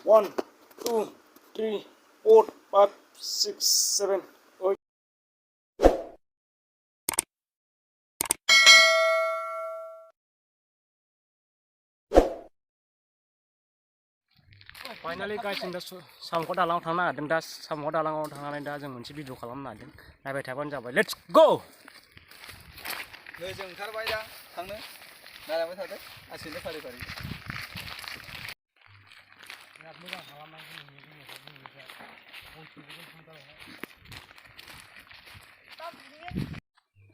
1 2 3 4 5 6 7 8 Finally guys, जों दा साम'खौ दालाङाव थांनो नागिरदों। दा साम'खौ दालाङाव थांनानै दा जों मोनसे भिडिअ खालामनो नागिरदों। नायबाय थाबानो जाबाय। Let's go! नै जों ओंखारबाय दा थांनो। नायलांबाय थादो लासैनो फारि फारि। बिराद मोजां खालामनाय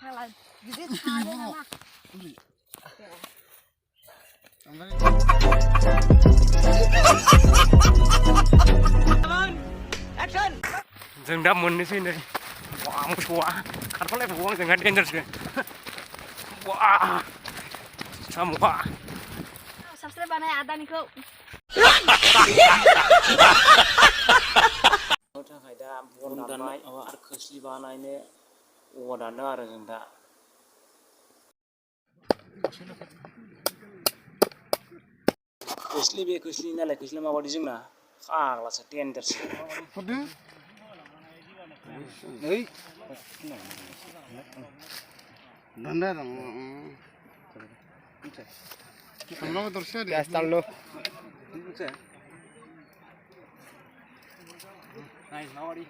फाला गिदिर थाङो नामा? जों दा मोननोसै नै वाह मोसौआ खारफालायबावो आंजोंहाय डेन्जारसो वाह साम'आ साबस्क्राइब बानाय आदानिखौ थाखाय दा बन दाननाय आरो खोस्लि बानायनो औवा दानदों आरो जों दा खोस्लि बे खोस्लि नालाय खोस्लिया माबादि जोंना फाग्लासो डेन्जारसो हरदो नै दान्दा दं सामब्राम दरसे दे Gastarlo. Nice, how are you?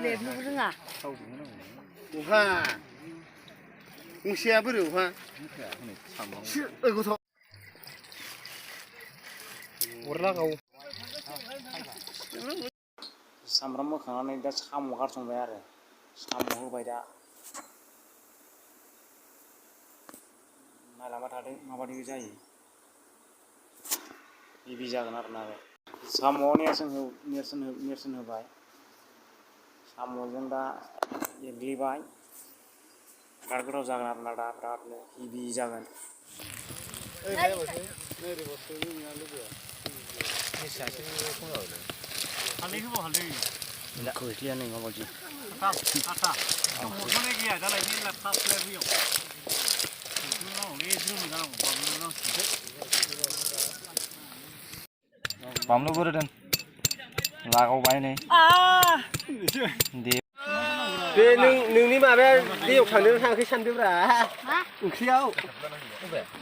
लेबनो रोङा अहा मुसिया बोरै अहा गथ' अरला गाव सामब्राम होखांनानै दा साम' गारसंबाय आरो साम' होबाय दा नायलांबाय थादों माबादि जायो गिबि जागोन आरोना बे साम'आव नेरसोन होबाय साम'जों दा एग्लिबाय बिराद गोथाव जागोन आरोना दा बिरादनो गिबि जागोन हालदै होबाव हालदै खोस्लिया नै माबादि बामलु बोरोदों लागावबाय नै बे नोंनि माबाया दैयाव थांदोंना थाङाखै सानदोब्रा ओंख्रियाव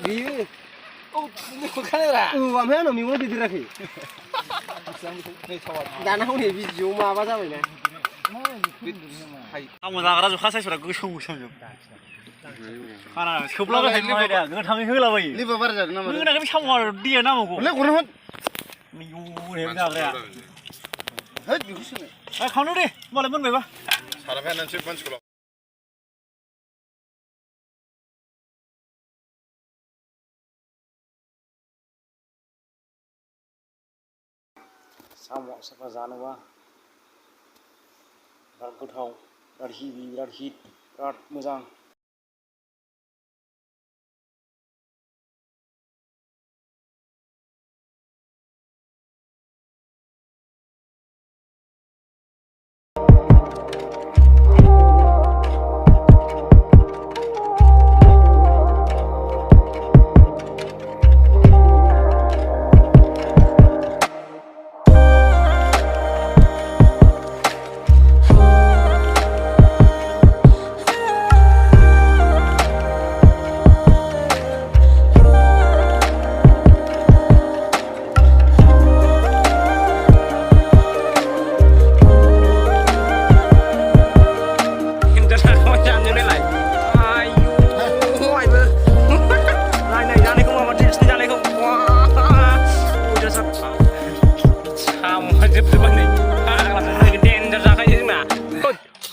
बियो ओमफ्राय आंनाव मैगं दैदेराखै दाना हनै बिजियाव माबा जाबायना साम' जाग्रा जोबखा साइसफोरा गोसोम गोसोमजोब खाना सोबलाबाय थायो दा गोथाङै होलाबायो लेबा बारा जादों नामा होनाखै बे साम'आ दैया नामागौ ले गरम होद जाग्राया होद बेखौसो खावनो दे होमबालाय मोनबायबा साराफाया नोंसोर मानसिखौ साम' साफा जानोबा बिराद गोथाव बिराद हिट बिराद मोजां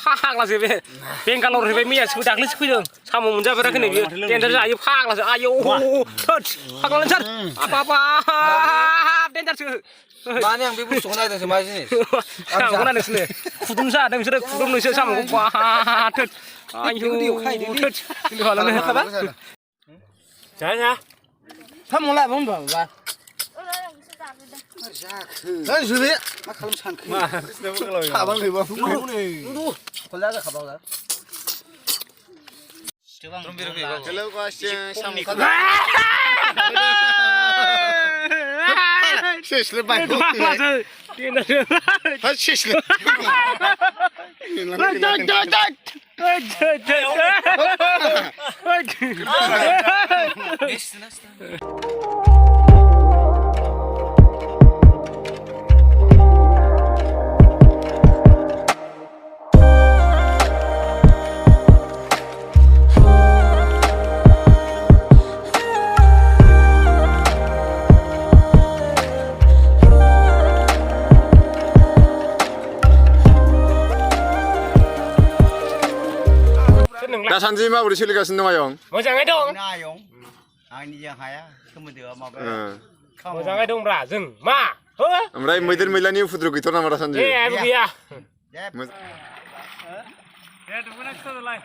फाग्लासो बे बेंगालरनिफ्राय मैयासो दाख्लैसो फैदों साम' मोनजाफेराखै नै बियो डेन्जार जायो फाग्लासो आयौ थोद फाग्लानो सार डेन्जारसो माने आं बे बुस्थुखौ नायदोंसो मा जिनिस साम'खौ नायदोंसो खुदुंसो जादों बिसोरो खुदुंनोसो साम'खौ थोद आयौ थोद जाया साम' लाबो होनबा जुबे मा खालाम सानखो खाबां गैबा Hello guys, samu kan. Sesle bay. Ha sesle. 다산지 마무리 실리가신 동아용. 모장에 동. 나용. 아니 이제 하야. 그러면 마바. 모장에 동ब्रा जों मा हो ओमफ्राय मैदेर मैलानि उफुद्रु गैथ'आ नामा दासान्दि? ए आबो गैया दे दुगैना खिथादोलाय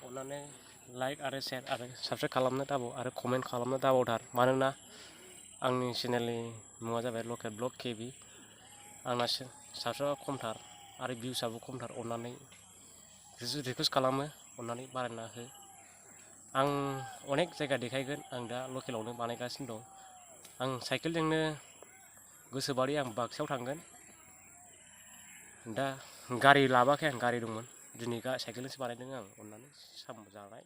अन्नानै लाइक आरो शेयार आरो साबस्क्राइब खालामनो दाबाव आरो कमेन्ट खालामनो दाबावथार मानोना आंनि चेनेलनि मुङा जाबाय लकेल ब्लग केबि आंना साबस्क्राइबा खमथार आरो भिउसआबो खमथार अन्नानै रिकुवेस्ट खालामो अन्नानै बारायना हो आं अनेक जायगा देखायगोन आं दा लकेलावनो बानायगासिनो दं आं साइकेलजोंनो गोसोबादि आं बाक्सायाव थांगोन दा गारि लाबोआखै आं गारि दंमोन दिनै साइकेलजोंसो बानायदों आं अन्नानै साम' जानाय